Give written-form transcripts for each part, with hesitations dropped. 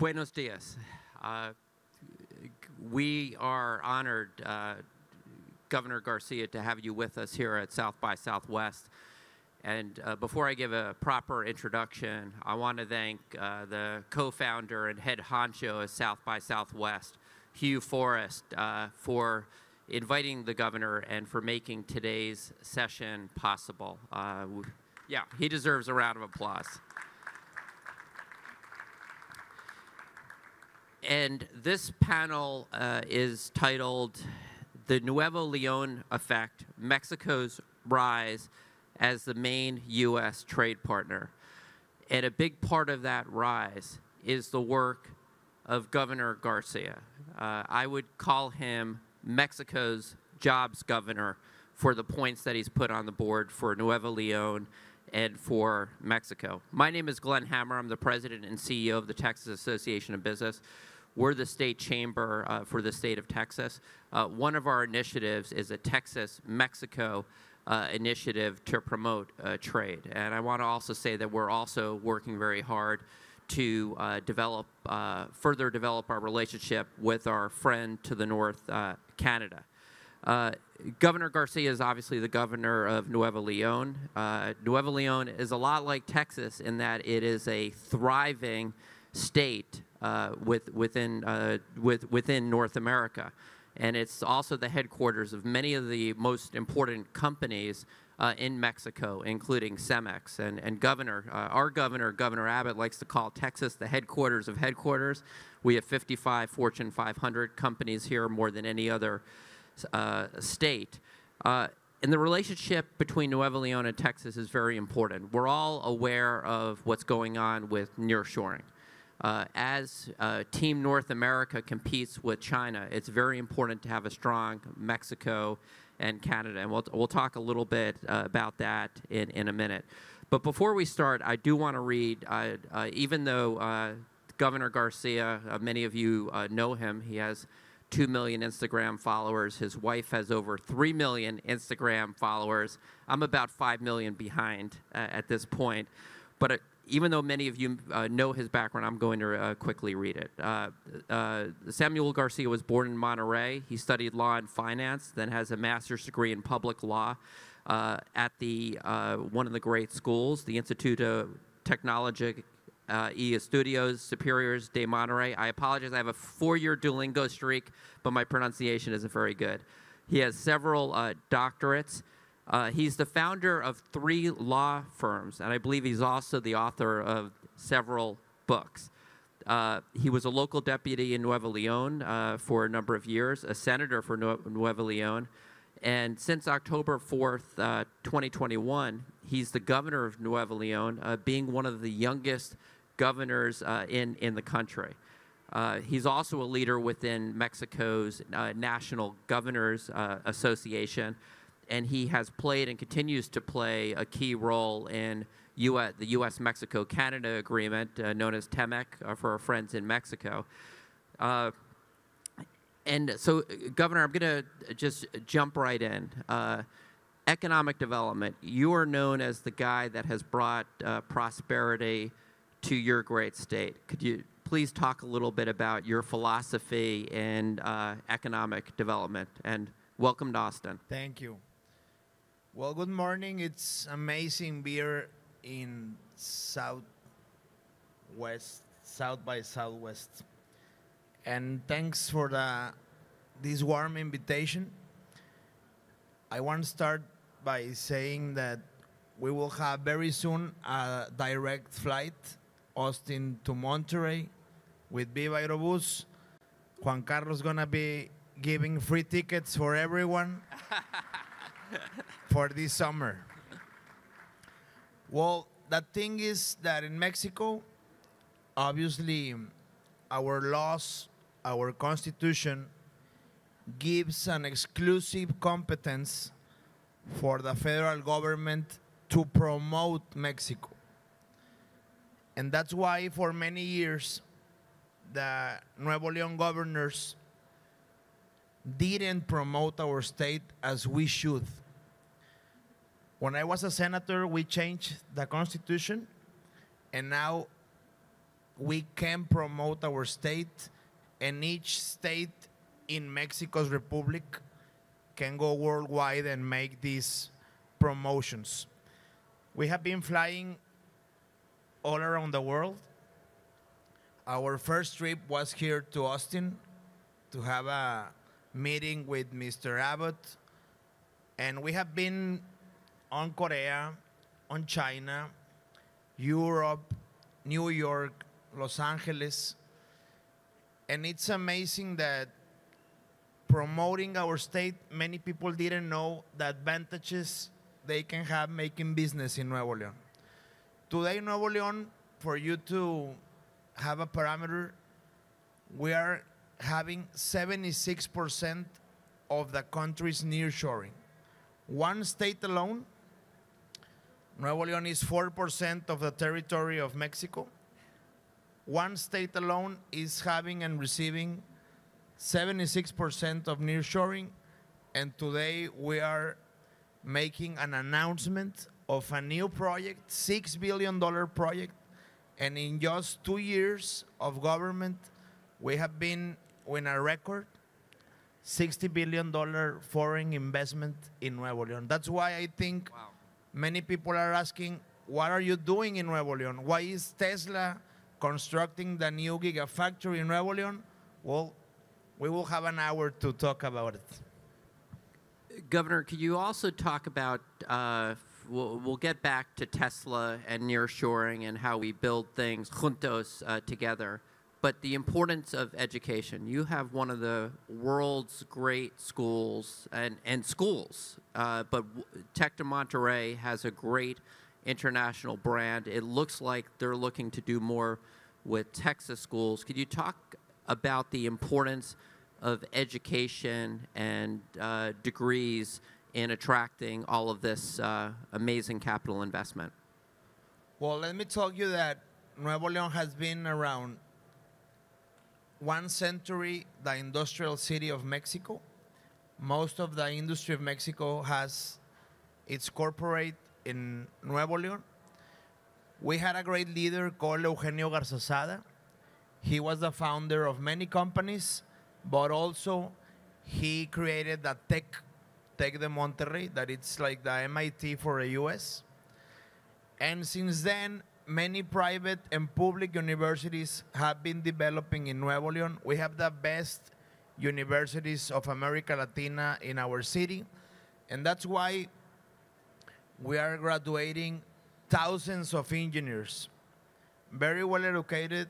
Buenos dias. We are honored, Governor Garcia, to have you with us here at South by Southwest. And before I give a proper introduction, I want to thank the co-founder and head honcho of South by Southwest, Hugh Forrest, for inviting the governor and for making today's session possible. Yeah, he deserves a round of applause. And this panel is titled The Nuevo León Effect, Mexico's Rise as the main U.S. trade partner. And a big part of that rise is the work of Governor Garcia. I would call him Mexico's jobs governor for the points that he's put on the board for Nuevo León and for Mexico. My name is Glenn Hammer. I'm the president and CEO of the Texas Association of Business. We're the state chamber for the state of Texas. One of our initiatives is a Texas-Mexico initiative to promote trade. And I want to also say that we're also working very hard to further develop our relationship with our friend to the north, Canada. Governor Garcia is obviously the governor of Nuevo León. Nuevo León is a lot like Texas in that it is a thriving state within North America. And it's also the headquarters of many of the most important companies in Mexico, including Cemex. And our governor, Governor Abbott, likes to call Texas the headquarters of headquarters. We have 55 Fortune 500 companies here, more than any other state. And the relationship between Nuevo León and Texas is very important. We're all aware of what's going on with nearshoring. As Team North America competes with China, it's very important to have a strong Mexico and Canada. And we'll talk a little bit about that in a minute. But before we start, I do want to read, even though Governor Garcia, many of you know him, he has 2 million Instagram followers. His wife has over 3 million Instagram followers. I'm about 5 million behind at this point. But even though many of you know his background, I'm going to quickly read it. Samuel Garcia was born in Monterrey. He studied law and finance, then has a master's degree in public law at one of the great schools, the Instituto de Tecnología y Estudios Superiores de Monterrey. I apologize, I have a 4-year Duolingo streak, but my pronunciation isn't very good. He has several doctorates. He's the founder of 3 law firms, and I believe he's also the author of several books. He was a local deputy in Nuevo León for a number of years, a senator for Nuevo León, and since October 4th, 2021, he's the governor of Nuevo León, being one of the youngest governors in the country. He's also a leader within Mexico's National Governors Association, and he has played and continues to play a key role in the U.S.-Mexico-Canada agreement, known as TEMEC, for our friends in Mexico. And so, Governor, I'm going to just jump right in. Economic development. You are known as the guy that has brought prosperity to your great state. Could you please talk a little bit about your philosophy in economic development? And welcome to Austin. Thank you. Well, good morning. It's amazing being in South by Southwest. And thanks for this warm invitation. I want to start by saying that we will have very soon a direct flight, Austin to Monterrey, with Viva Aerobus. Juan Carlos is going to be giving free tickets for everyone. For this summer. Well, the thing is that in Mexico, obviously, our laws, our constitution gives an exclusive competence for the federal government to promote Mexico. And that's why for many years, the Nuevo León governors didn't promote our state as we should. When I was a senator, we changed the constitution, and now we can promote our state, and each state in Mexico's republic can go worldwide and make these promotions. We have been flying all around the world. Our first trip was here to Austin to have a meeting with Mr. Abbott. And we have been on Korea, on China, Europe, New York, Los Angeles. And it's amazing that promoting our state, many people didn't know the advantages they can have making business in Nuevo León. Today, Nuevo León, for you to have a parameter, we are having 76% of the country's nearshoring. One state alone, Nuevo León is 4% of the territory of Mexico. One state alone is having and receiving 76% of nearshoring, and today we are making an announcement of a new project, $6 billion project, and in just 2 years of government, we have been in a record $60 billion foreign investment in Nuevo León. That's why I think many people are asking, what are you doing in Nuevo León? Why is Tesla constructing the new gigafactory in Nuevo León? Well, we will have an hour to talk about it. Governor, could you also talk about, we'll get back to Tesla and nearshoring and how we build things juntos together, but the importance of education. You have one of the world's great schools and schools, but Tec de Monterrey has a great international brand. It looks like they're looking to do more with Texas schools. Could you talk about the importance of education and degrees in attracting all of this amazing capital investment? Well, let me tell you that Nuevo León has been around 1 century the industrial city of Mexico. Most of the industry of Mexico has its corporate in Nuevo León. We had a great leader called Eugenio García. He was the founder of many companies, but also he created the Tec de Monterrey, that it's like the MIT for the US. And since then, many private and public universities have been developing in Nuevo León. We have the best universities of America Latina in our city, and that's why we are graduating thousands of engineers, very well educated,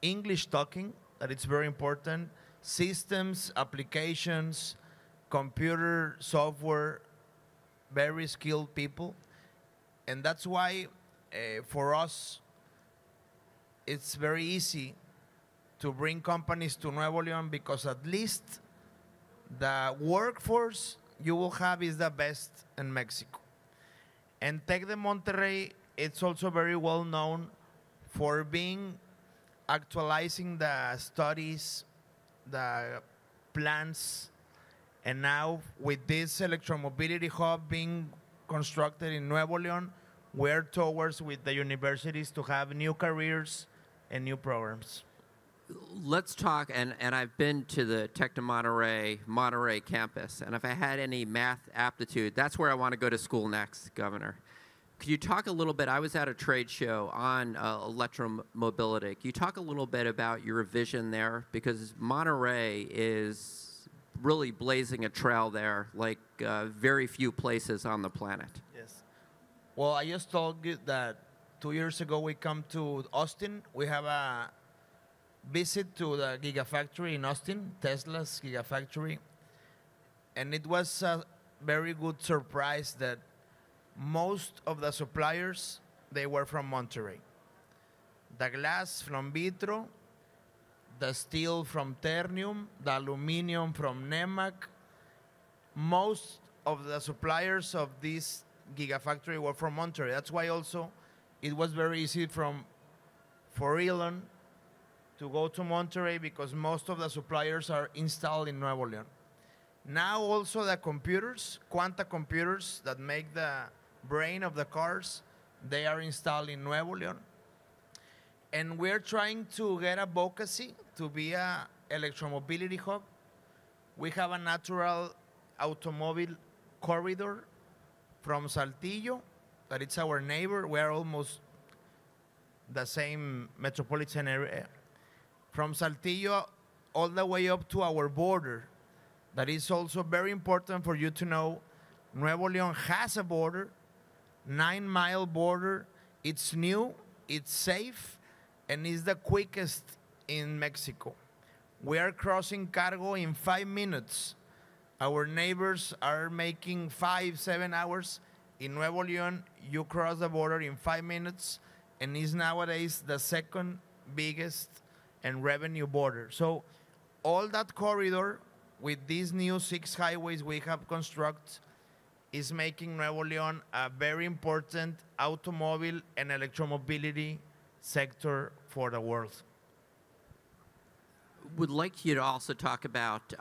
English talking, that it's very important, systems, applications, computer, software, very skilled people. And that's why for us, it's very easy to bring companies to Nuevo León, because at least the workforce you will have is the best in Mexico. And Tec de Monterrey, it's also very well known for being actualizing the studies, the plans, and now with this electromobility hub being constructed in Nuevo León, we're towards with the universities to have new careers and new programs. Let's talk, and I've been to the Tec de Monterrey campus, and if I had any math aptitude, that's where I want to go to school next, Governor. Could you talk a little bit, I was at a trade show on electromobility. Can you talk a little bit about your vision there? Because Monterrey is really blazing a trail there like very few places on the planet. Yes. Well, I just told you that 2 years ago we come to Austin. We have a visit to the Gigafactory in Austin, Tesla's Gigafactory. And it was a very good surprise that most of the suppliers, they were from Monterrey. The glass from Vitro, the steel from Ternium, the aluminum from Nemac. Most of the suppliers of this Gigafactory were from Monterrey. That's why also it was very easy for Elon to go to Monterrey, because most of the suppliers are installed in Nuevo León. Now also the computers, quanta computers that make the brain of the cars, they are installed in Nuevo León. And we're trying to get advocacy to be a electromobility hub. We have a natural automobile corridor from Saltillo, that it's our neighbor. We're almost the same metropolitan area. From Saltillo all the way up to our border. That is also very important for you to know. Nuevo León has a border, 9-mile border. It's new, it's safe, and is the quickest in Mexico. We are crossing cargo in 5 minutes. Our neighbors are making 5-7 hours. In Nuevo León, you cross the border in 5 minutes, and is nowadays the second biggest and revenue border. So all that corridor with these new 6 highways we have constructed is making Nuevo León a very important automobile and electromobility sector for the world. Would like you to also talk about,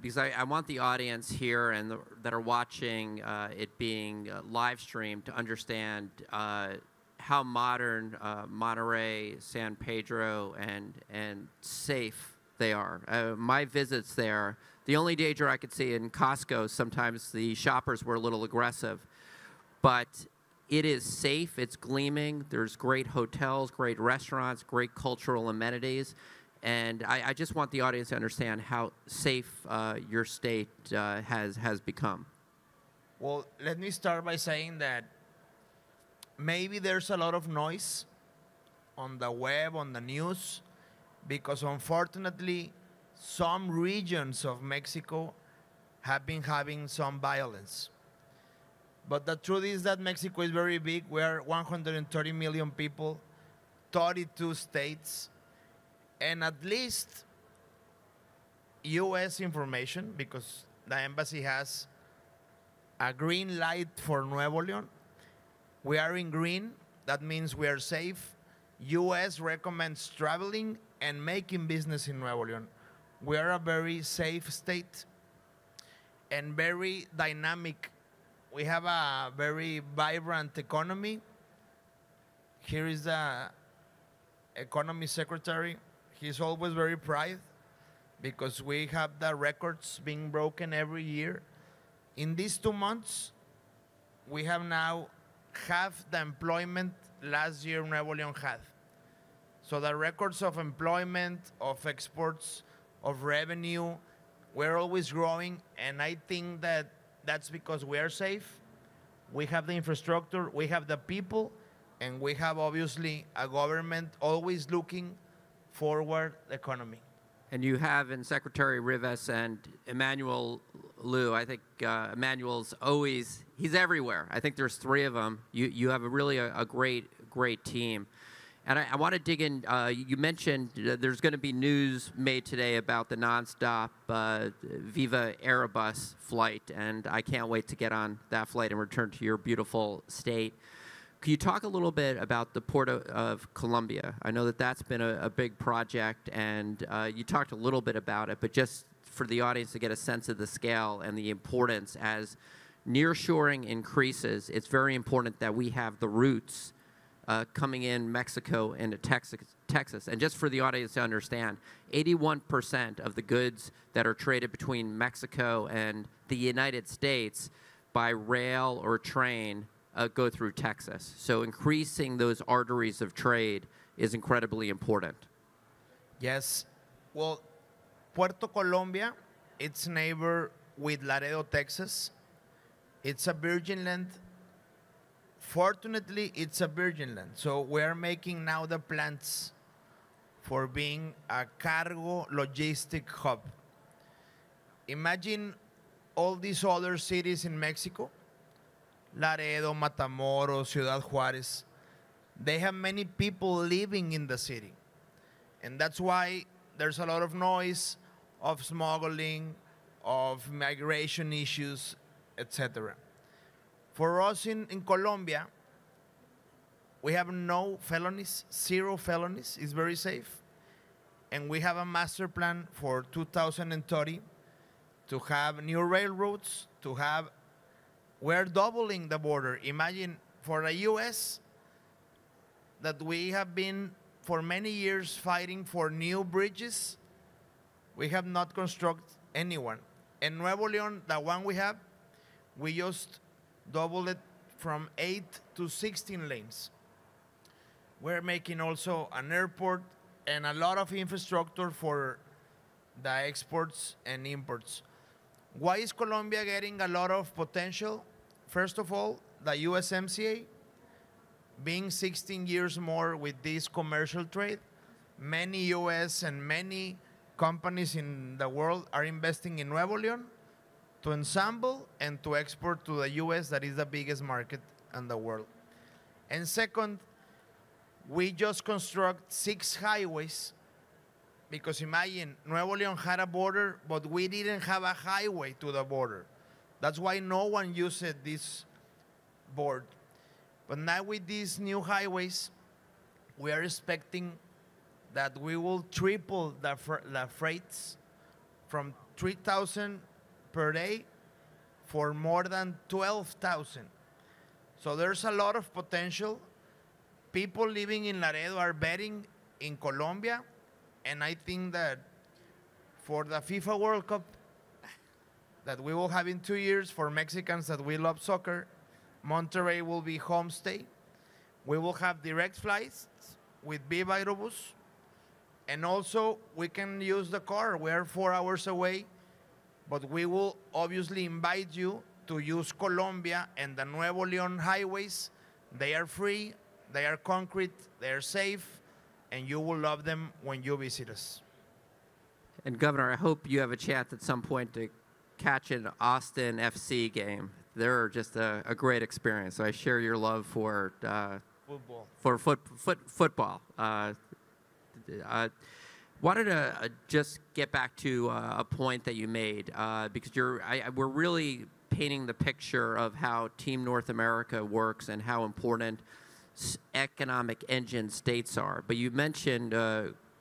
because I want the audience here and that are watching it being live streamed to understand how modern Monterrey, San Pedro, and safe they are. My visits there, the only danger I could see in Costco, sometimes the shoppers were a little aggressive, but it is safe, it's gleaming, there's great hotels, great restaurants, great cultural amenities, and I just want the audience to understand how safe your state has become. Well, let me start by saying that maybe there's a lot of noise on the web, on the news, because unfortunately, some regions of Mexico have been having some violence. But the truth is that Mexico is very big. We are 130 million people, 32 states, and at least US information, because the embassy has a green light for Nuevo León. We are in green, that means we are safe. US recommends traveling and making business in Nuevo León. We are a very safe state and very dynamic. We have a very vibrant economy. Here is the economy secretary. He's always very proud because we have the records being broken every year. In these 2 months, we have now half the employment last year Nuevo León had. So the records of employment, of exports, of revenue, we're always growing, and I think that that's because we are safe, we have the infrastructure, we have the people, and we have obviously a government always looking forward the economy. And you have in Secretary Rivas and Emmanuel Liu, I think Emmanuel's always, he's everywhere. I think there's 3 of them. You have really a great team. And I want to dig in, you mentioned there's going to be news made today about the nonstop Viva Aerobus flight, and I can't wait to get on that flight and return to your beautiful state. Can you talk a little bit about the Port of Colombia? I know that that's been a big project, and you talked a little bit about it, but just for the audience to get a sense of the scale and the importance as nearshoring increases, it's very important that we have the roots coming in Mexico into Texas. And just for the audience to understand, 81% of the goods that are traded between Mexico and the United States by rail or train go through Texas. So increasing those arteries of trade is incredibly important. Yes. Well, Puerto Colombia, it's neighbor with Laredo, Texas. It's a virgin land. Fortunately, it's a virgin land. So we're making now the plans for being a cargo logistic hub. Imagine all these other cities in Mexico, Laredo, Matamoros, Ciudad Juárez. They have many people living in the city. And that's why there's a lot of noise of smuggling, of migration issues, etc. For us in Colombia, we have no felonies, 0 felonies. It's very safe. And we have a master plan for 2030 to have new railroads, to have, we're doubling the border. Imagine for the US that we have been for many years fighting for new bridges. We have not constructed anyone. In Nuevo León, the one we have, we just doubled it from 8 to 16 lanes. We're making also an airport and a lot of infrastructure for the exports and imports. Why is Colombia getting a lot of potential? First of all, the USMCA, being 16 years more with this commercial trade, many US and many companies in the world are investing in Nuevo León to ensemble and to export to the US, that is the biggest market in the world. And second, we just construct 6 highways, because imagine, Nuevo León had a border, but we didn't have a highway to the border. That's why no one used this board. But now with these new highways, we are expecting that we will triple the freights from 3,000 per day for more than 12,000. So there's a lot of potential. People living in Laredo are betting in Colombia, and I think that for the FIFA World Cup that we will have in 2 years, for Mexicans that we love soccer, Monterrey will be home stay. We will have direct flights with Viva Aerobus, and also we can use the car. We are 4 hours away, but we will obviously invite you to use Colombia and the Nuevo León highways. They are free, they are concrete, they are safe, and you will love them when you visit us. And Governor, I hope you have a chance at some point to catch an Austin FC game. They're just a great experience. So I share your love for Football. For football. Wanted to just get back to a point that you made, because we're really painting the picture of how Team North America works and how important economic engine states are. But you mentioned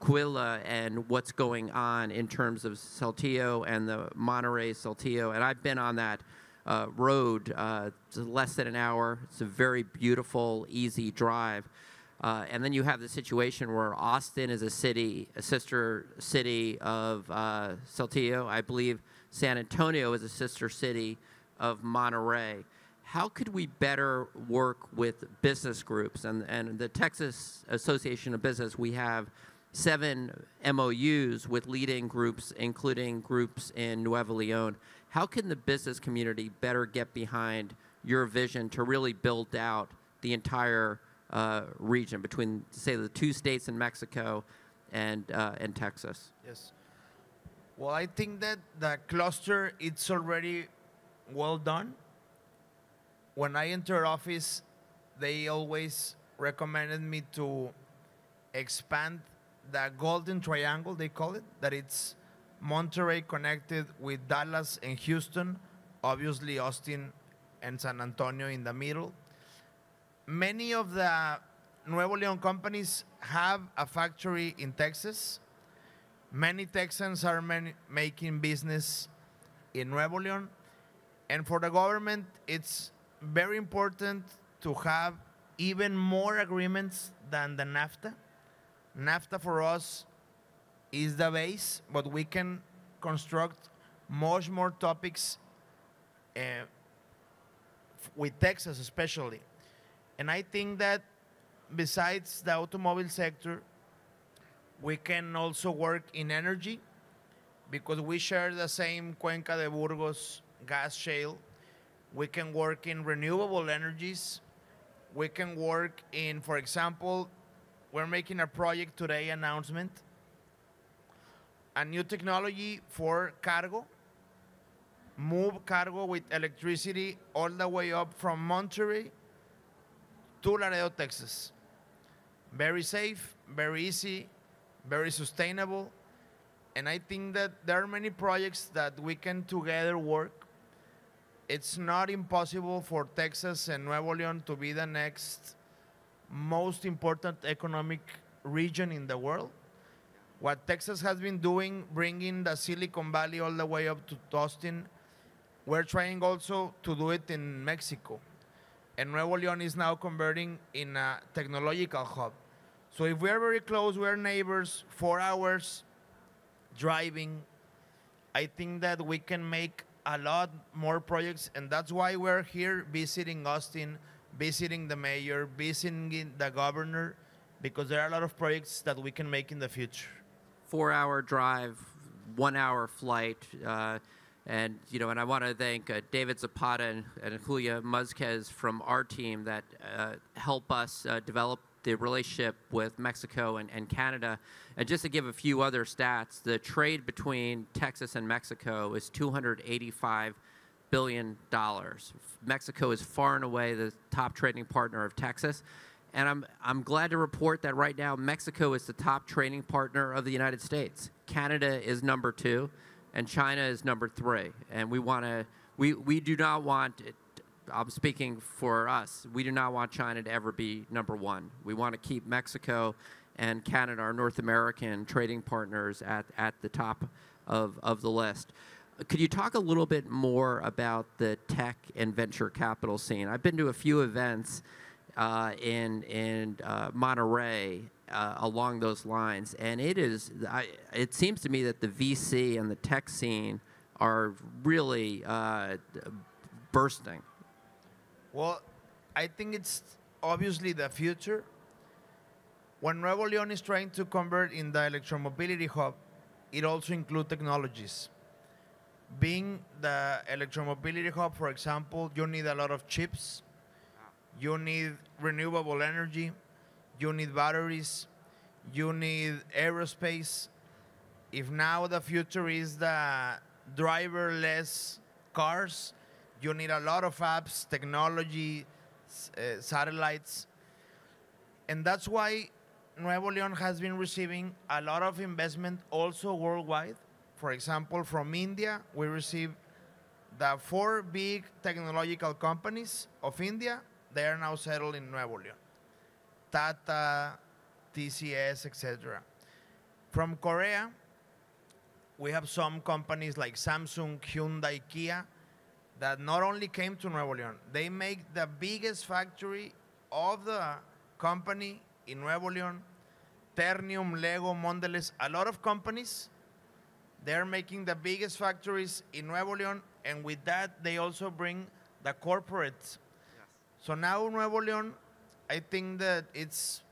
Quilla and what's going on in terms of Saltillo and the Monterrey-Saltillo, and I've been on that road. It's less than an hour. It's a very beautiful, easy drive. And then you have the situation where Austin is a sister city of Saltillo. I believe San Antonio is a sister city of Monterrey. How could we better work with business groups? And the Texas Association of Business, we have 7 MOUs with leading groups, including groups in Nuevo León. How can the business community better get behind your vision to really build out the entire region between, say, the 2 states in Mexico and Texas? Yes. Well, I think that the cluster, it's already well done. When I entered office, they always recommended me to expand the Golden Triangle, they call it, that it's Monterrey connected with Dallas and Houston, obviously Austin and San Antonio in the middle. Many of the Nuevo León companies have a factory in Texas. Many Texans are making business in Nuevo León. And for the government, it's very important to have even more agreements than the NAFTA. NAFTA for us is the base, but we can construct much more topics with Texas especially. And I think that besides the automobile sector, we can also work in energy, because we share the same Cuenca de Burgos gas shale. We can work in renewable energies. We can work in, for example, we're making a project today announcement, a new technology for cargo, move cargo with electricity all the way up from Monterrey to Laredo, Texas. Very safe, very easy, very sustainable. And I think that there are many projects that we can together work. It's not impossible for Texas and Nuevo León to be the next most important economic region in the world. What Texas has been doing, bringing the Silicon Valley all the way up to Austin, we're trying also to do it in Mexico. And Nuevo León is now converting in a technological hub. So if we are very close, we are neighbors, 4 hours driving, I think that we can make a lot more projects, and that's why we're here visiting Austin, visiting the mayor, visiting the governor, because there are a lot of projects that we can make in the future. 4-hour drive, 1-hour flight, and I want to thank David Zapata and Julia Muzquez from our team that help us develop the relationship with Mexico and Canada. And just to give a few other stats, the trade between Texas and Mexico is $285 billion. Mexico is far and away the top trading partner of Texas. And I'm glad to report that right now Mexico is the top trading partner of the United States. Canada is number 2, and China is number 3. And we do not want, I'm speaking for us, we do not want China to ever be number 1. We want to keep Mexico and Canada, our North American trading partners, at the top of the list. Could you talk a little bit more about the tech and venture capital scene? I've been to a few events in Monterey along those lines, and it seems to me that the VC and the tech scene are really bursting. Well, I think it's obviously the future. When Nuevo León is trying to convert in the electromobility hub, it also includes technologies. Being the electromobility hub, for example, you need a lot of chips. You need renewable energy. You need batteries. You need aerospace. If now the future is the driverless cars, you need a lot of apps, technology, satellites. And that's why Nuevo León has been receiving a lot of investment also worldwide. For example, from India, we received the 4 big technological companies of India. They are now settled in Nuevo León. Tata, TCS, etc. From Korea, we have some companies like Samsung, Hyundai, Kia, that not only came to Nuevo León, they make the biggest factory of the company in Nuevo León. Ternium, Lego, Mondelez, a lot of companies, they're making the biggest factories in Nuevo León, and with that, they also bring the corporates. Yes. So now Nuevo León, I think that it's,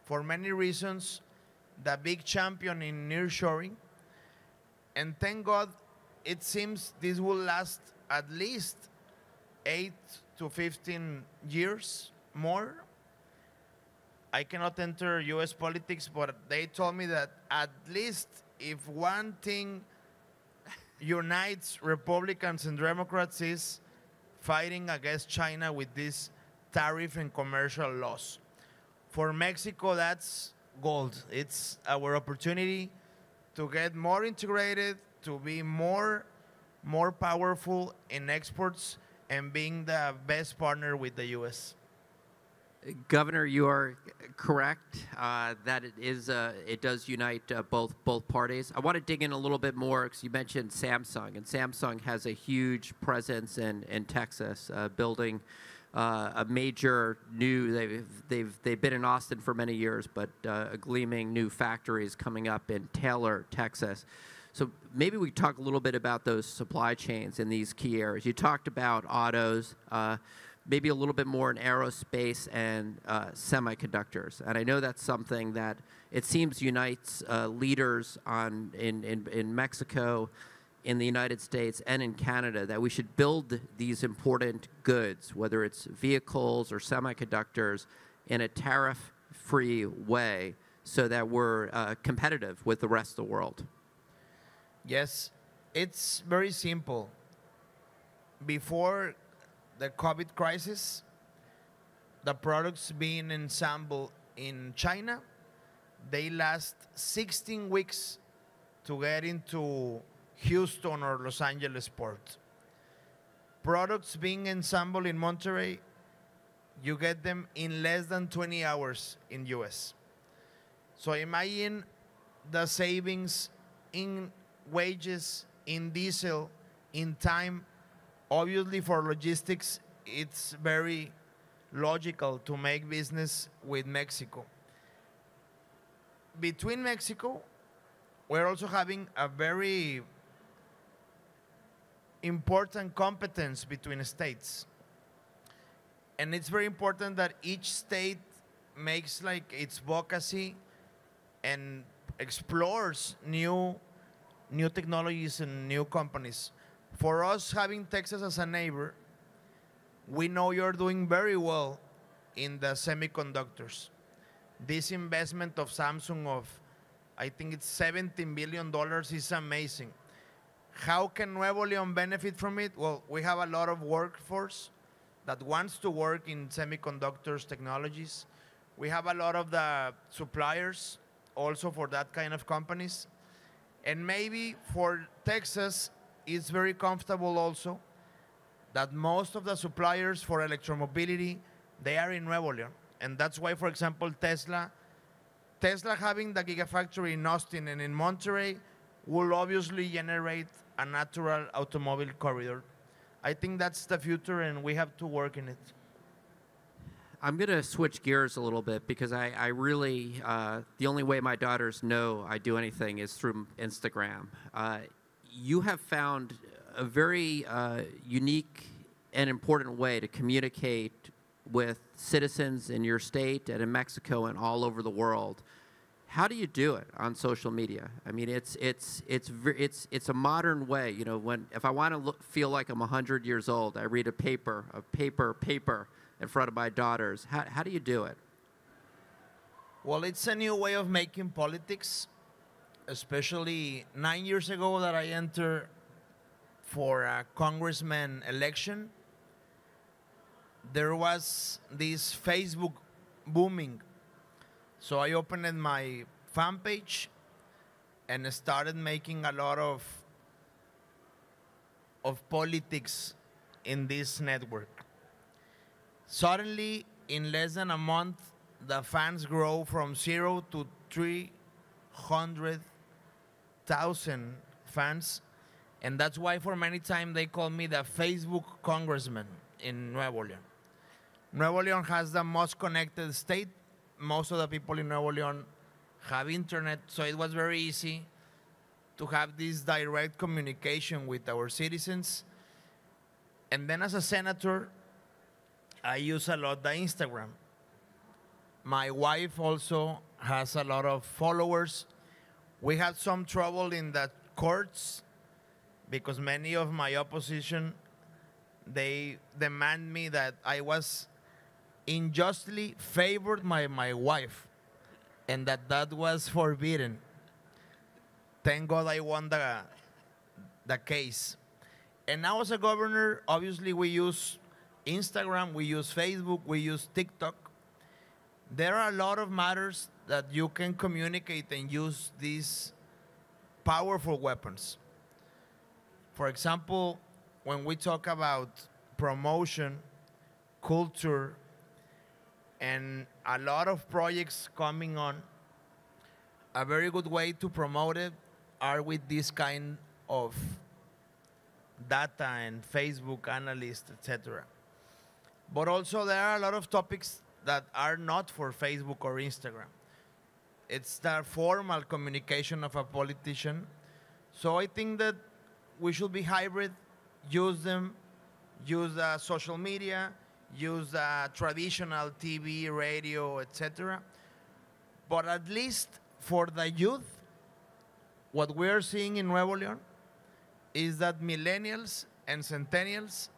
for many reasons, the big champion in nearshoring. And thank God, it seems this will last at least 8 to 15 years more. I cannot enter US politics, but they told me that at least if one thing unites Republicans and Democrats is fighting against China with these tariff and commercial laws. For Mexico, that's gold. It's our opportunity to get more integrated, to be more powerful in exports, and being the best partner with the US. Governor, you are correct that it does unite both parties. I want to dig in a little bit more because you mentioned Samsung, and Samsung has a huge presence in Texas, building a major new. They've been in Austin for many years, but a gleaming new factory is coming up in Taylor, Texas. So maybe we talk a little bit about those supply chains in these key areas. You talked about autos. Maybe a little bit more in aerospace and semiconductors. And I know that's something that it seems unites leaders in Mexico, in the United States, and in Canada, that we should build these important goods, whether it's vehicles or semiconductors, in a tariff-free way so that we're competitive with the rest of the world. Yes, it's very simple. Before the COVID crisis, the products being assembled in China, they last 16 weeks to get into Houston or Los Angeles port. Products being assembled in Monterey, you get them in less than 20 hours in US. So imagine the savings in wages, in diesel, in time. Obviously, for logistics, it's very logical to make business with Mexico. between Mexico, we're also having a very important competence between states. And it's very important that each state makes like its advocacy and explores new technologies and new companies. For us, having Texas as a neighbor, we know you're doing very well in the semiconductors. This investment of Samsung of, I think it's $17 billion is amazing. How can Nuevo León benefit from it? Well, we have a lot of workforce that wants to work in semiconductors technologies. We have a lot of the suppliers also for that kind of companies. And maybe for Texas, it's very comfortable also that most of the suppliers for electromobility, they are in Nuevo León. And that's why, for example, Tesla having the Gigafactory in Austin and in Monterrey will obviously generate a natural automobile corridor. I think that's the future, and we have to work in it. I'm going to switch gears a little bit because I really, the only way my daughters know I do anything is through Instagram. You have found a very unique and important way to communicate with citizens in your state and in Mexico and all over the world. How do you do it on social media? I mean, it's a modern way. You know, if I want to feel like I'm 100 years old, I read a paper in front of my daughters. How do you do it? Well, it's a new way of making politics, especially 9 years ago that I entered for a congressman election. There was this Facebook booming. So I opened my fan page and started making a lot of politics in this network. Suddenly, in less than a month, the fans grow from 0 to 300,000 fans. And that's why for many times they call me the Facebook congressman in Nuevo León. Nuevo León has the most connected state. Most of the people in Nuevo León have internet, so it was very easy to have this direct communication with our citizens. And then as a senator, I use a lot the Instagram. My wife also has a lot of followers. We had some trouble in the courts because many of my opposition, they demand me that I was unjustly favored my wife, and that was forbidden. Thank God I won the case. And now as a governor, obviously we use Instagram, we use Facebook, we use TikTok. There are a lot of matters that you can communicate and use these powerful weapons. For example, when we talk about promotion, culture, and a lot of projects coming on, a very good way to promote it are with this kind of data and Facebook analysts, etc. But also there are a lot of topics that are not for Facebook or Instagram. It's the formal communication of a politician. So I think that we should be hybrid, use them, use social media, use traditional TV, radio, etc. But at least for the youth, what we're seeing in Nuevo León is that millennials and centennials,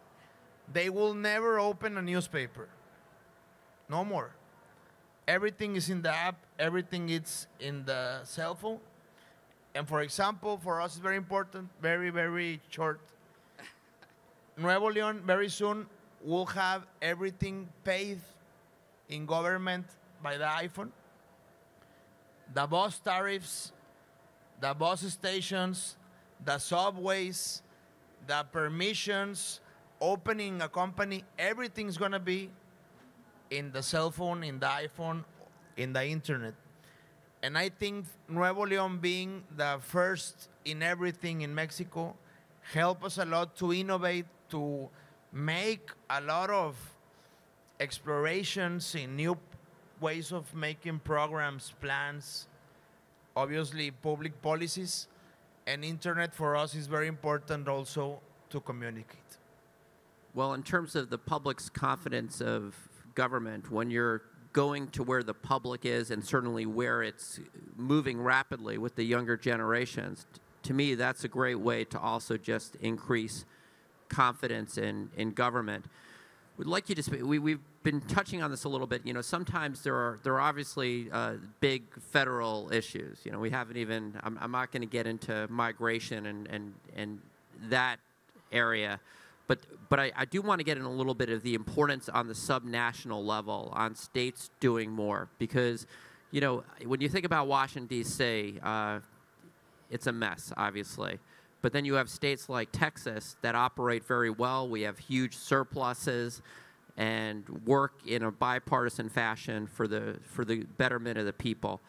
they will never open a newspaper. No more. Everything is in the app, everything is in the cell phone. And for example, for us it's very important, very, very short. Nuevo León very soon will have everything paid in government by the iPhone. The bus tariffs, the bus stations, the subways, the permissions, opening a company, everything's gonna be in the cell phone, in the iPhone, in the internet. And I think Nuevo León being the first in everything in Mexico help us a lot to innovate, to make a lot of explorations in new ways of making programs, plans, obviously public policies, and internet for us is very important also to communicate. Well, in terms of the public's confidence of government, when you're going to where the public is and certainly where it's moving rapidly with the younger generations, to me, that's a great way to also just increase confidence in government. We'd like you to speak. We've been touching on this a little bit. You know, sometimes there are obviously big federal issues. You know, we haven't even. I'm not going to get into migration and that area, but I do want to get in a little bit of the importance on the subnational level, on states doing more, because, you know, when you think about Washington D.C., it's a mess, obviously. But then you have states like Texas that operate very well. We have huge surpluses and work in a bipartisan fashion for the betterment of the people.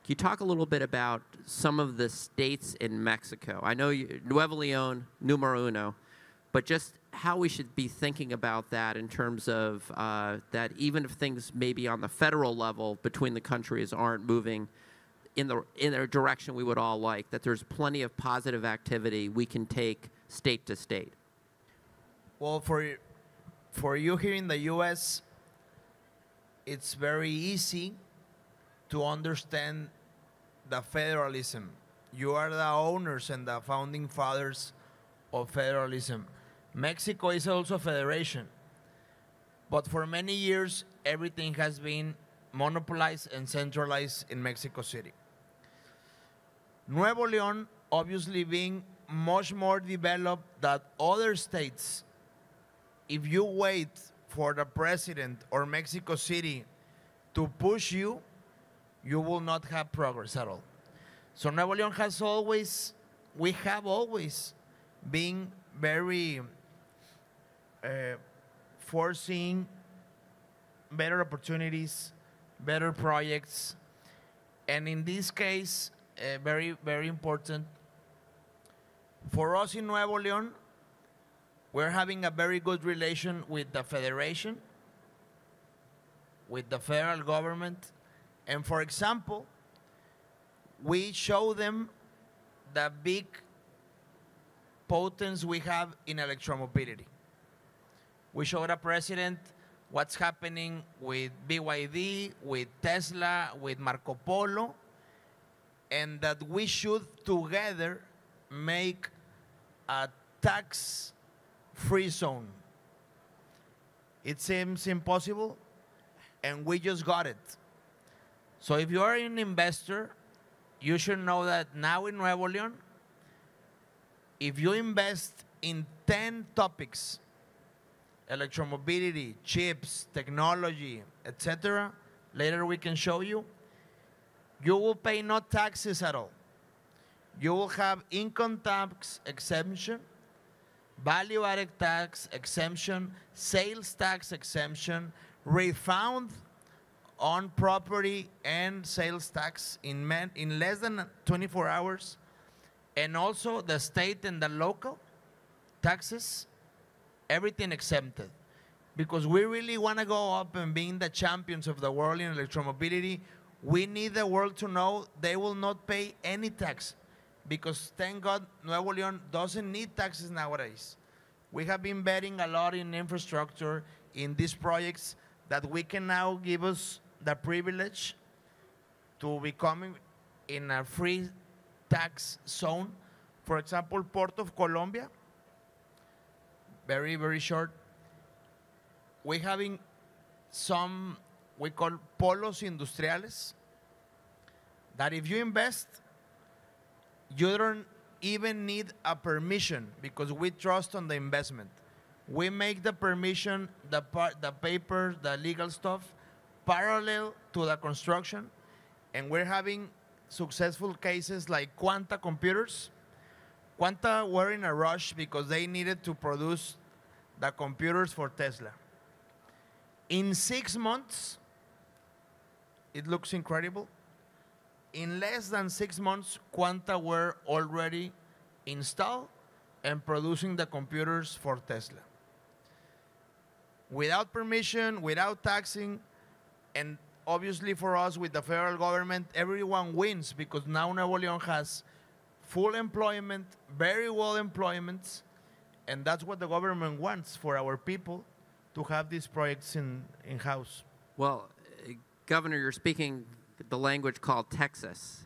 Can you talk a little bit about some of the states in Mexico? I know Nuevo León, numero uno, but just how we should be thinking about that in terms of that even if things maybe on the federal level between the countries aren't moving in the direction we would all like, that there's plenty of positive activity we can take state to state. Well, for you here in the U.S., it's very easy to understand the federalism. You are the owners and the founding fathers of federalism. Mexico is also a federation, but for many years, everything has been monopolized and centralized in Mexico City. Nuevo León, obviously being much more developed than other states, if you wait for the president or Mexico City to push you, you will not have progress at all. So Nuevo León has always, we have always been very foreseeing better opportunities, better projects, and in this case, very, very important. For us in Nuevo León, we're having a very good relation with the federation, with the federal government, and for example, we show them the big potence we have in electromobility. We show the president what's happening with BYD, with Tesla, with Marco Polo, and that we should together make a tax-free zone. It seems impossible, and we just got it. So if you are an investor, you should know that now in Nuevo León, if you invest in 10 topics, electromobility, chips, technology, etc., later we can show you, you will pay no taxes at all. You will have income tax exemption, value-added tax exemption, sales tax exemption, refund on property and sales tax in less than 24 hours, and also the state and the local taxes, everything exempted. Because we really want to go up and being the champions of the world in electromobility, we need the world to know they will not pay any tax. Because thank God, Nuevo León doesn't need taxes nowadays. We have been betting a lot in infrastructure, in these projects, that we can now give us the privilege to become in a free tax zone. For example, Port of Colombia, very, very short. We're having some, we call polos industriales, that if you invest, you don't even need a permission because we trust on the investment. We make the permission, the paper, the legal stuff, parallel to the construction, and we're having successful cases like Quanta Computers. Quanta were in a rush because they needed to produce the computers for Tesla. In 6 months, it looks incredible. In less than 6 months, Quanta were already installed and producing the computers for Tesla. Without permission, without taxing, and obviously for us with the federal government, everyone wins because now Nuevo León has full employment, very well employment, and that's what the government wants for our people to have these projects in-house. Well, Governor, you're speaking the language called Texas.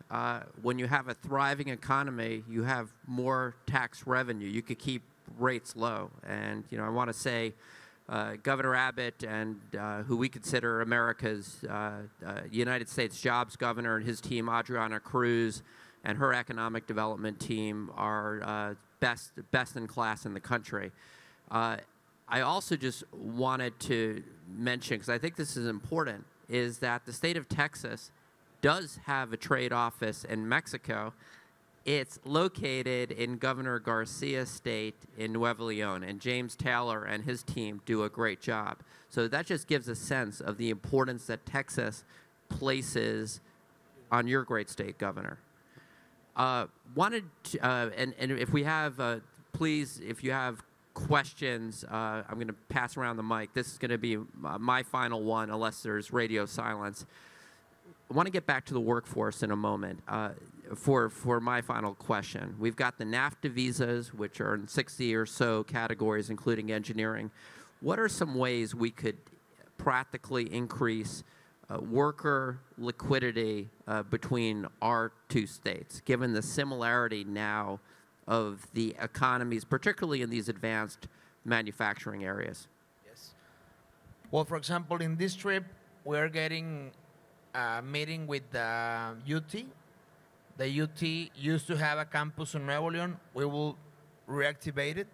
When you have a thriving economy, you have more tax revenue. You could keep rates low. And I want to say Governor Abbott, and who we consider America's United States jobs governor, and his team, Adriana Cruz, and her economic development team are best in class in the country. I also just wanted to mention, because I think this is important, is that the state of Texas does have a trade office in Mexico. It's located in Governor Garcia's state in Nuevo León, and James Taylor and his team do a great job. So that just gives a sense of the importance that Texas places on your great state, Governor. Wanted to, and if we have, please, if you have questions, I'm going to pass around the mic. This is going to be my final one, unless there's radio silence. I want to get back to the workforce in a moment for my final question. We've got the NAFTA visas, which are in 60 or so categories, including engineering. What are some ways we could practically increase worker liquidity between our two states, given the similarity now of the economies, particularly in these advanced manufacturing areas? Yes. Well, for example, in this trip, we're getting a meeting with the UT. The UT used to have a campus in Nuevo León. We will reactivate it.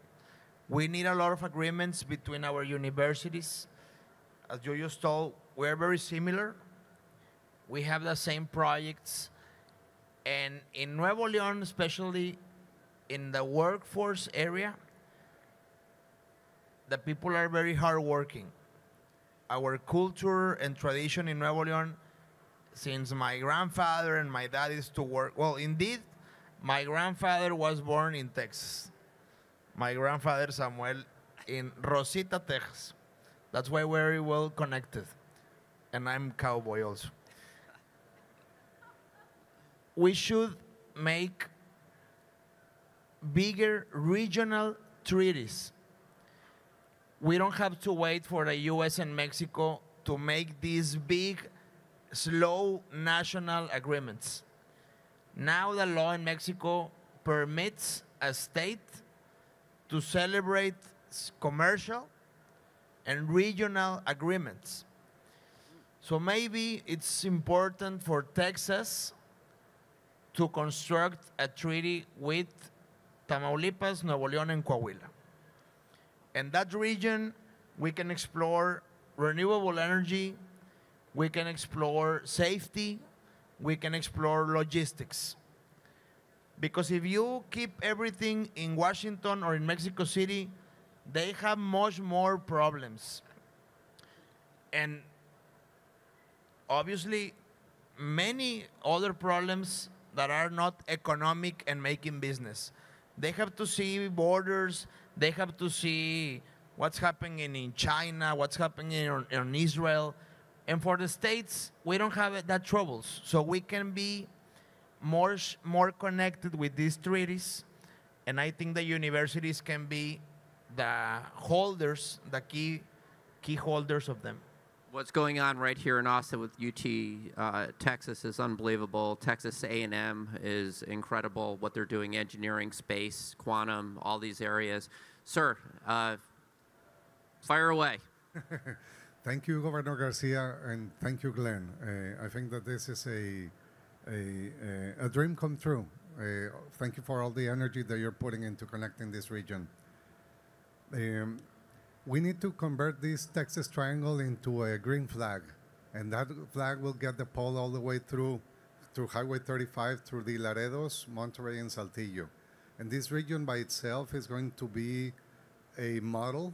We need a lot of agreements between our universities. As you just told, we're very similar. We have the same projects. And in Nuevo León, especially in the workforce area, the people are very hardworking. Our culture and tradition in Nuevo León, since my grandfather and my dad is to work, well, indeed, my grandfather was born in Texas. My grandfather, Samuel, in Rosita, Texas. That's why we're very well connected. And I'm cowboy also. We should make bigger regional treaties. We don't have to wait for the US and Mexico to make these big, slow national agreements. Now the law in Mexico permits a state to celebrate commercial and regional agreements. So maybe it's important for Texas to construct a treaty with Tamaulipas, Nuevo León, and Coahuila. In that region, we can explore renewable energy, we can explore safety, we can explore logistics. Because if you keep everything in Washington or in Mexico City, they have much more problems. And obviously, many other problems that are not economic and making business. They have to see borders, they have to see what's happening in China, what's happening in Israel. And for the states, we don't have that troubles. So we can be more connected with these treaties. And I think the universities can be the holders, the key holders of them. What's going on right here in Austin with UT Texas is unbelievable. Texas A&M is incredible, what they're doing, engineering, space, quantum, all these areas. Sir, fire away. Thank you, Governor Garcia, and thank you, Glenn. I think that this is a dream come true. Thank you for all the energy that you're putting into connecting this region. We need to convert this Texas triangle into a green flag, and that flag will get the pole all the way through Highway 35, through the Laredos, Monterrey, and Saltillo. And this region by itself is going to be a model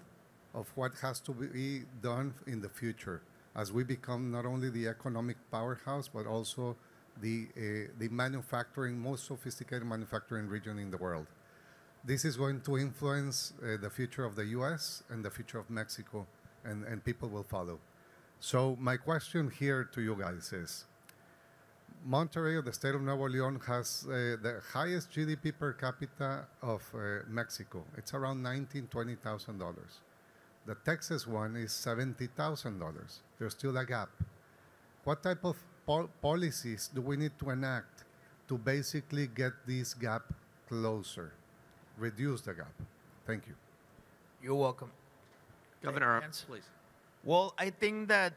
of what has to be done in the future as we become not only the economic powerhouse, but also the manufacturing, most sophisticated manufacturing region in the world. This is going to influence the future of the US and the future of Mexico, and people will follow. So my question here to you guys is, Monterrey, the state of Nuevo León, has the highest GDP per capita of Mexico. It's around $19,000–$20,000. The Texas one is $70,000. There's still a gap. What type of policies do we need to enact to basically get this gap closer, reduce the gap? Thank you. You're welcome. Governor, Yes. please. Well, I think that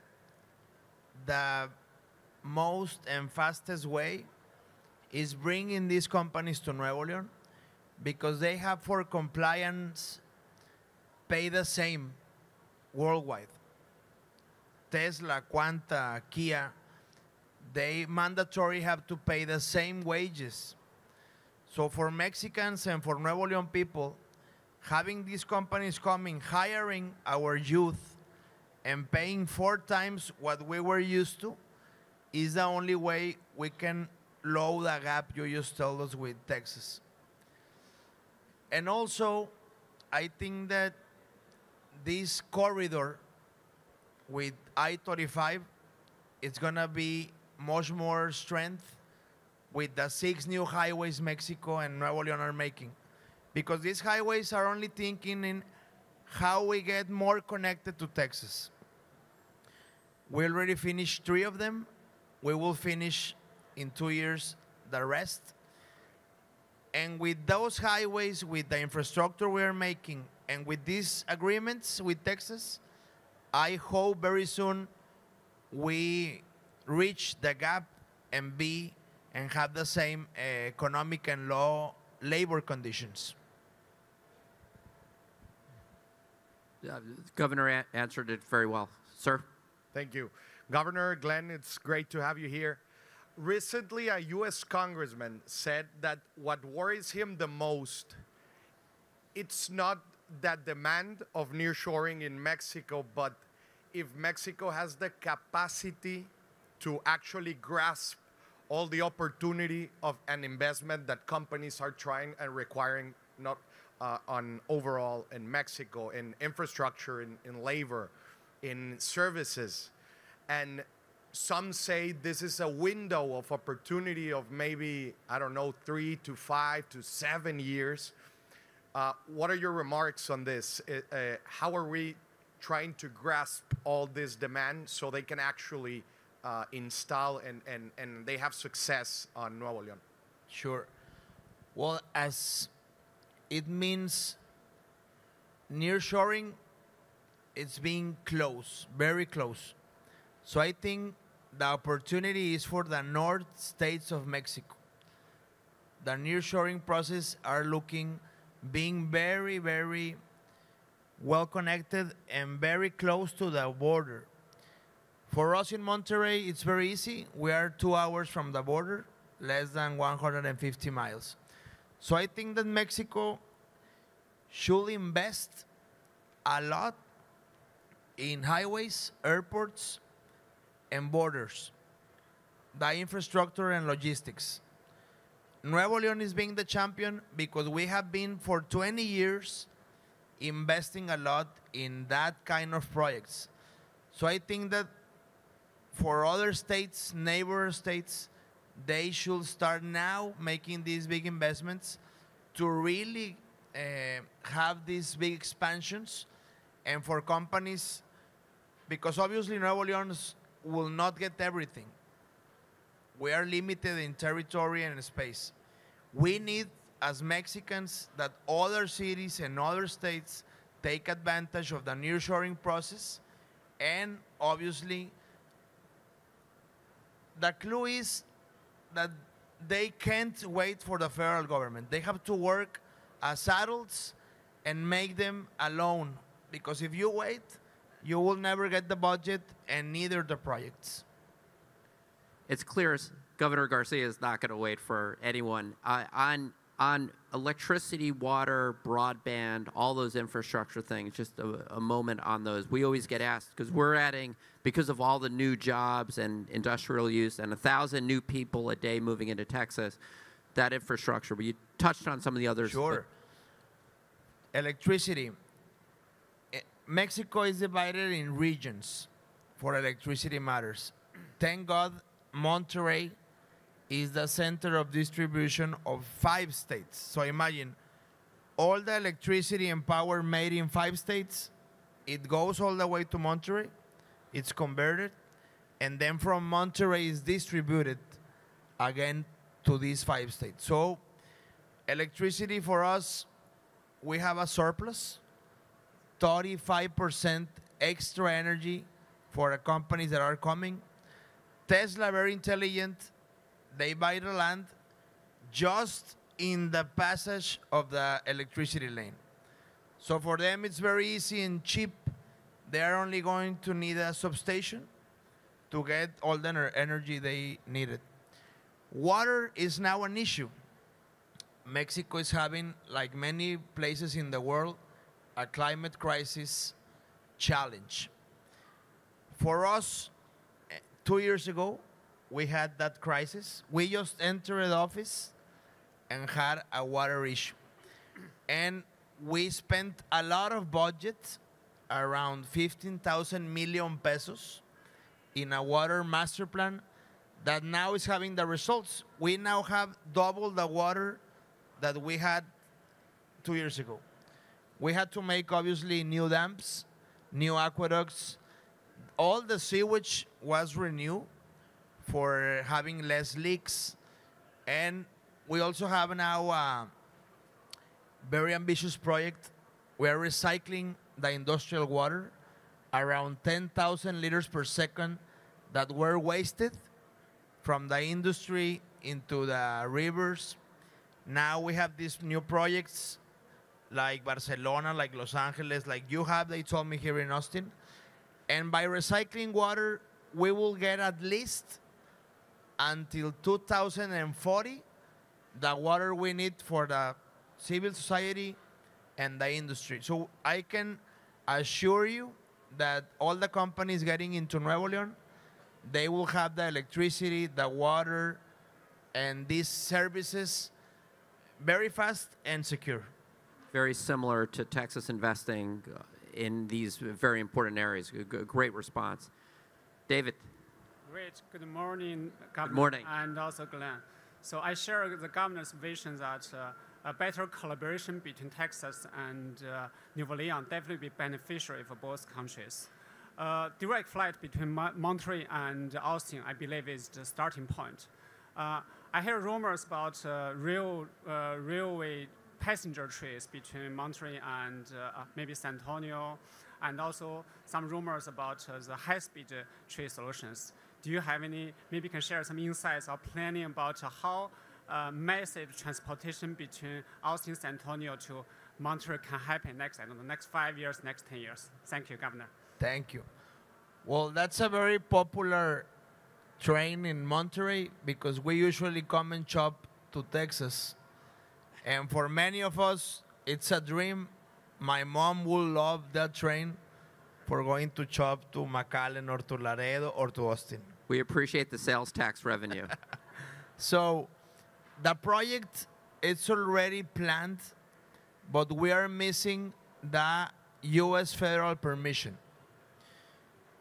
the most and fastest way is bringing these companies to Nuevo León, because they have, for compliance, pay the same worldwide. Tesla, Quanta, Kia, they mandatory have to pay the same wages. So for Mexicans and for Nuevo León people, having these companies coming, hiring our youth, and paying 4 times what we were used to, is the only way we can lower the gap you just told us with Texas. And also, I think that this corridor with I-35, it's gonna be much more strength with the 6 new highways Mexico and Nuevo León are making. Because these highways are only thinking in how we get more connected to Texas. We already finished 3 of them. We will finish in 2 years the rest. And with those highways, with the infrastructure we are making, and with these agreements with Texas, I hope very soon we reach the gap and have the same economic and labor conditions. Governor answered it very well. Sir? Thank you. Governor Glenn, it's great to have you here. Recently, a U.S. congressman said that what worries him the most, it's not that demand of nearshoring in Mexico, but if Mexico has the capacity to actually grasp all the opportunity of an investment that companies are trying and requiring, not on overall in Mexico, in infrastructure, in labor, in services. And some say this is a window of opportunity of maybe, I don't know, 3 to 5 to 7 years. What are your remarks on this? How are we trying to grasp all this demand so they can actually install and they have success on Nuevo León? Sure. Well, as it means nearshoring, it's being close, very close. So I think the opportunity is for the north states of Mexico. The nearshoring process are being very, very well connected and very close to the border. For us in Monterrey, it's very easy. We are 2 hours from the border, less than 150 miles. So I think that Mexico should invest a lot in highways, airports, and borders, the infrastructure and logistics. Nuevo León is being the champion because we have been for 20 years investing a lot in that kind of projects. So I think that for other states, neighbor states, they should start now making these big investments to really have these big expansions, and for companies, because obviously Nuevo León will not get everything. We are limited in territory and space. We need, as Mexicans, that other cities and other states take advantage of the nearshoring process, and obviously the clue is that they can't wait for the federal government. They have to work as adults and make them alone, because if you wait, you will never get the budget and neither the projects. It's clear Governor Garcia is not going to wait for anyone. On electricity, water, broadband, all those infrastructure things, just a moment on those. We always get asked, because we're adding, because of all the new jobs and industrial use and 1,000 new people a day moving into Texas, that infrastructure. But you touched on some of the others. Sure. Electricity. Mexico is divided in regions. for electricity matters. Thank God Monterrey is the center of distribution of 5 states. So imagine all the electricity and power made in 5 states, it goes all the way to Monterrey, it's converted, and then from Monterrey is distributed again to these 5 states. So electricity for us, we have a surplus, 35% extra energy for the companies that are coming. Tesla, very intelligent, they buy the land just in the passage of the electricity lane. So for them, it's very easy and cheap. They are only going to need a substation to get all the energy they needed. Water is now an issue. Mexico is having, like many places in the world, a climate crisis challenge. For us, 2 years ago, we had that crisis. We just entered the office and had a water issue. And we spent a lot of budget, around 15,000 million pesos, in a water master plan that now is having the results. We now have double the water that we had 2 years ago. We had to make, obviously, new dams, new aqueducts. All the sewage was renewed for having less leaks. And we also have now a very ambitious project. We are recycling the industrial water, around 10,000 liters per second that were wasted from the industry into the rivers. Now we have these new projects like Barcelona, like Los Angeles, like you have, they told me here in Austin. And by recycling water, we will get at least until 2040 the water we need for the civil society and the industry. So I can assure you that all the companies getting into Nuevo León, they will have the electricity, the water, and these services very fast and secure. Very similar to Texas investing in these very important areas. Great response. David. Great. Good morning, Governor. Good morning. And also Glenn. So I share the governor's vision that a better collaboration between Texas and Nuevo León definitely be beneficial for both countries. Direct flight between Monterrey and Austin, I believe, is the starting point. I hear rumors about railway passenger trains between Monterrey and maybe San Antonio, and also some rumors about the high-speed train solutions. Do you have any, maybe you can share some insights or planning about how massive transportation between Austin, San Antonio to Monterrey can happen next, I don't know, next 5 years, next 10 years? Thank you, Governor. Thank you. Well, that's a very popular train in Monterrey because we usually come and shop to Texas. And for many of us, it's a dream. My mom will love that train for going to shop to McAllen or to Laredo or to Austin. We appreciate the sales tax revenue. So the project, it's already planned, but we are missing the U.S. federal permission.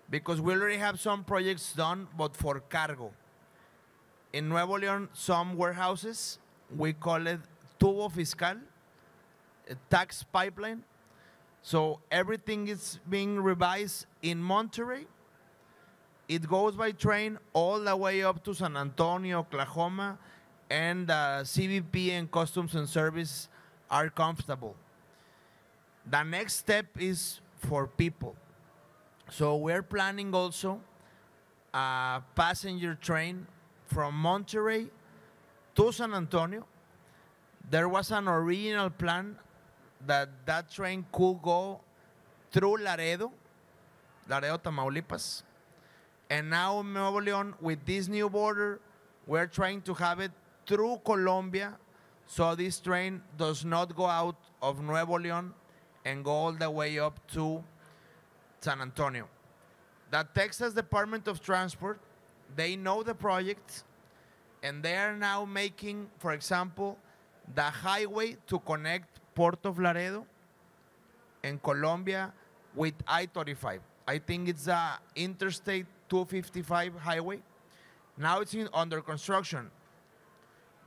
Because we already have some projects done, but for cargo. In Nuevo León, some warehouses, we call it tubo fiscal, a tax pipeline. So everything is being revised in Monterrey. It goes by train all the way up to San Antonio, Oklahoma, and CBP and Customs and Service are comfortable. The next step is for people. So we're planning also a passenger train from Monterrey to San Antonio. There was an original plan that that train could go through Laredo, Tamaulipas. And now in Nuevo León, with this new border, we're trying to have it through Colombia, so this train does not go out of Nuevo León and go all the way up to San Antonio. The Texas Department of Transport, they know the project, and they are now making, for example, the highway to connect Port of Laredo and Colombia with I-35. I think it's a Interstate 255 highway. Now it's under construction.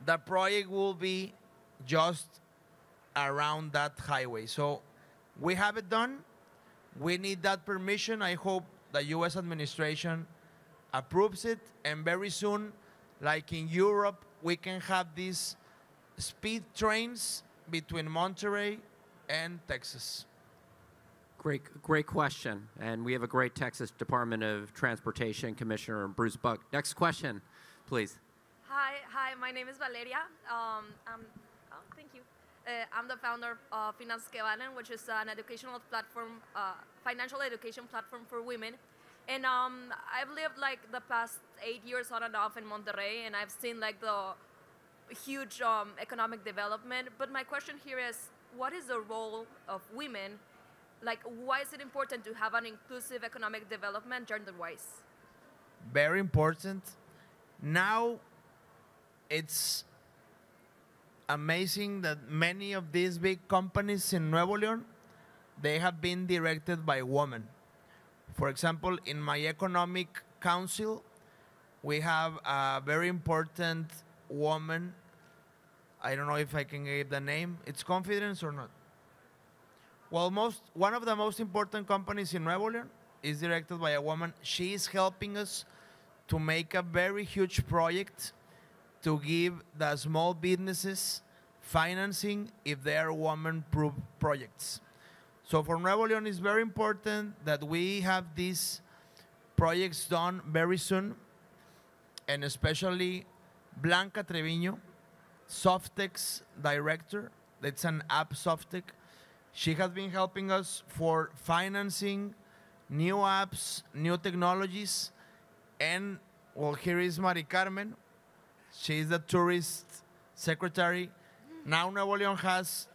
The project will be just around that highway. So we have it done. We need that permission. I hope the US administration approves it, and very soon, like in Europe, we can have these speed trains between Monterrey and Texas. Great question. And we have a great Texas Department of Transportation Commissioner, Bruce Buck. Next question, please. Hi, my name is Valeria. Thank you. I'm the founder of Finanzas que Valen, which is an educational platform, financial education platform for women. And I've lived like the past 8 years on and off in Monterrey, and I've seen like the huge economic development. But my question here is, what is the role of women? Like, why is it important to have an inclusive economic development gender-wise? Very important. Now, it's amazing that many of these big companies in Nuevo León, they have been directed by women. For example, in my economic council, we have a very important woman. I don't know if I can give the name. It's confidence or not? Well, one of the most important companies in Nuevo León is directed by a woman. She is helping us to make a very huge project to give the small businesses financing if they are woman-proof projects. So for Nuevo León, it's very important that we have these projects done very soon, and especially Blanca Treviño, Softex director, that's an app Softec. She has been helping us for financing new apps, new technologies, and well, here is Mari Carmen. She is the tourist secretary. Now Nuevo León has,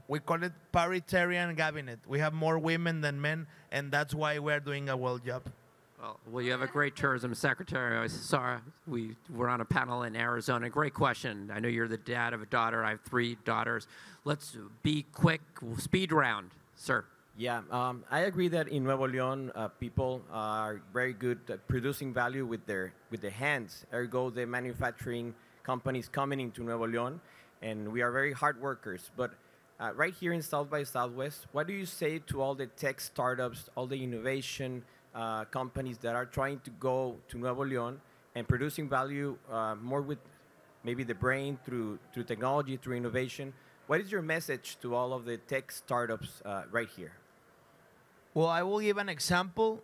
we call it paritarian cabinet. We have more women than men, and that's why we're doing a well job. Well, you have a great tourism secretary. I saw we were on a panel in Arizona. Great question. I know you're the dad of a daughter. I have 3 daughters. Let's be quick. Speed round, sir. Yeah, I agree that in Nuevo León, people are very good at producing value with their hands. Ergo, the manufacturing companies coming into Nuevo León, and we are very hard workers. But right here in South by Southwest, what do you say to all the tech startups, all the innovation companies that are trying to go to Nuevo León and producing value more with maybe the brain through technology, through innovation? What is your message to all of the tech startups right here? Well, I will give an example.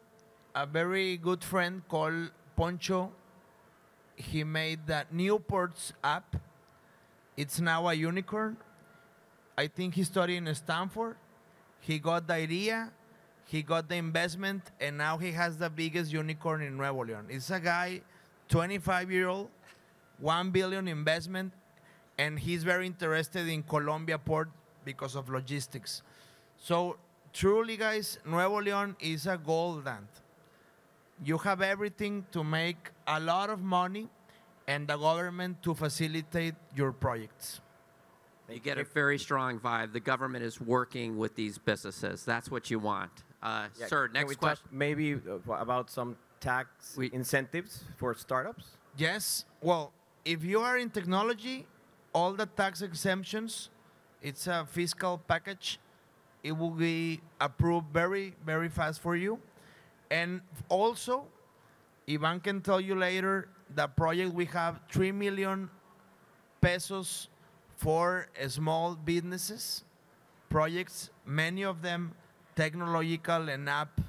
A very good friend called Poncho, he made the Newports app. It's now a unicorn. I think he studied in Stanford. He got the idea, he got the investment, and now he has the biggest unicorn in Nuevo León. It's a guy, 25-year-old, $1 billion investment, and he's very interested in Colombia port because of logistics. So truly, guys, Nuevo León is a gold land. You have everything to make a lot of money and the government to facilitate your projects. You get a very strong vibe. The government is working with these businesses. That's what you want. Sir, next question. Maybe about some tax incentives for startups? Yes. Well, if you are in technology, all the tax exemptions, it's a fiscal package. It will be approved very, very fast for you. And also, Ivan can tell you later, the project we have 3 million pesos for small businesses, projects, many of them technological and app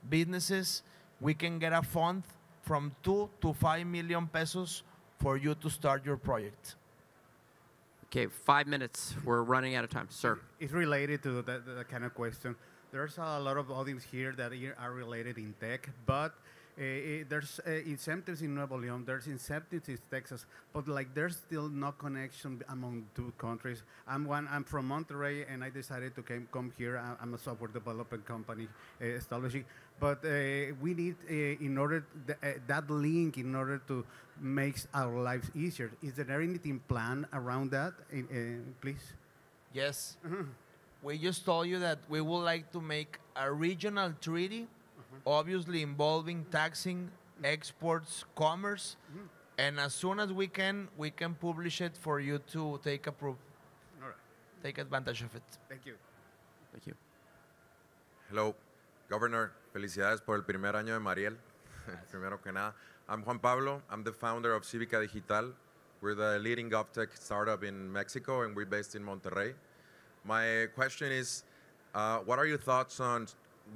businesses. We can get a fund from 2 to 5 million pesos for you to start your project. Okay, 5 minutes. We're running out of time. Sir. It's related to that kind of question. There's a lot of audience here that are related in tech, but there's incentives in Nuevo León, there's incentives in Texas, but like there's still no connection among 2 countries. I'm from Monterrey, and I decided to come here. I'm a software development company establishing, but we need in order that link in order to make our lives easier. Is there anything planned around that, please? Yes. we just told you that we would like to make a regional treaty, obviously involving taxing, exports, commerce, and as soon as we can publish it for you to take take advantage of it. Thank you. Thank you. Hello, Governor. Felicidades por el primer año de Mariel. Primero que nada. I'm Juan Pablo. I'm the founder of Cívica Digital. We're the leading GovTech startup in Mexico, and we're based in Monterrey. My question is, what are your thoughts on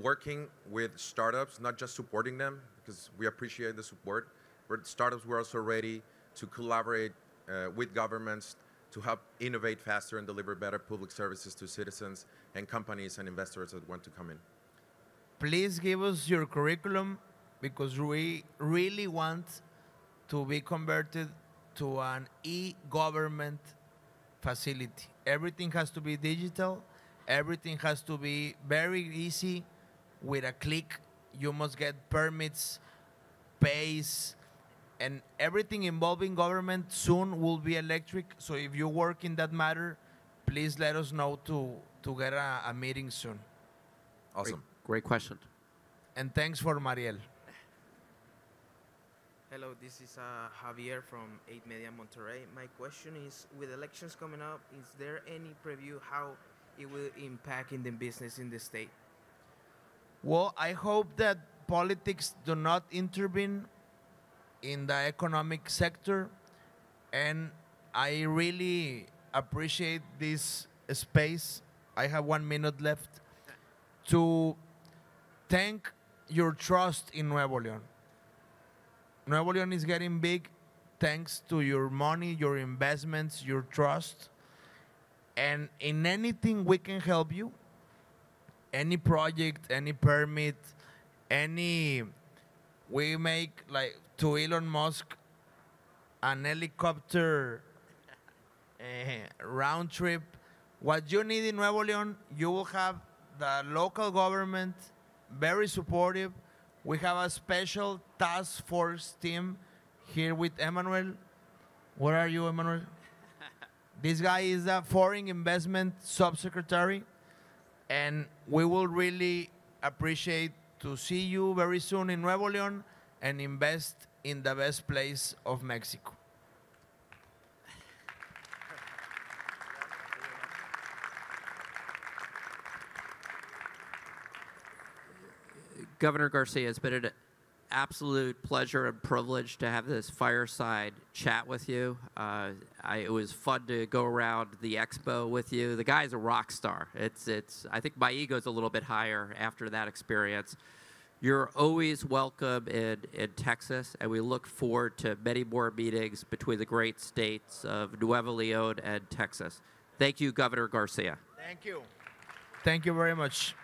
working with startups, not just supporting them, because we appreciate the support, but startups were also ready to collaborate with governments to help innovate faster and deliver better public services to citizens and companies and investors that want to come in. Please give us your curriculum, because we really want to be converted to an e-government facility. Everything has to be digital. Everything has to be very easy. With a click, you must get permits, pays, and everything involving government soon will be electric. So if you work in that matter, please let us know to get a meeting soon. Awesome. Great question. And thanks for Mariel. Hello, this is Javier from 8 Media Monterrey. My question is, with elections coming up, is there any preview how it will impact in the business in the state? Well, I hope that politics do not intervene in the economic sector, and I really appreciate this space. I have 1 minute left to thank your trust in Nuevo León. Nuevo León is getting big thanks to your money, your investments, your trust. And in anything we can help you, any project, any permit, we make, like, to Elon Musk an helicopter round trip. What you need in Nuevo León, you will have the local government very supportive. We have a special task force team here with Emmanuel. Where are you, Emmanuel? This guy is the foreign investment subsecretary, and we will really appreciate to see you very soon in Nuevo León and invest in the best place of Mexico. Governor Garcia, it's been an absolute pleasure and privilege to have this fireside chat with you. It was fun to go around the expo with you. The guy's a rock star. I think my ego's a little bit higher after that experience. You're always welcome in Texas, and we look forward to many more meetings between the great states of Nuevo León and Texas. Thank you, Governor Garcia. Thank you. Thank you very much.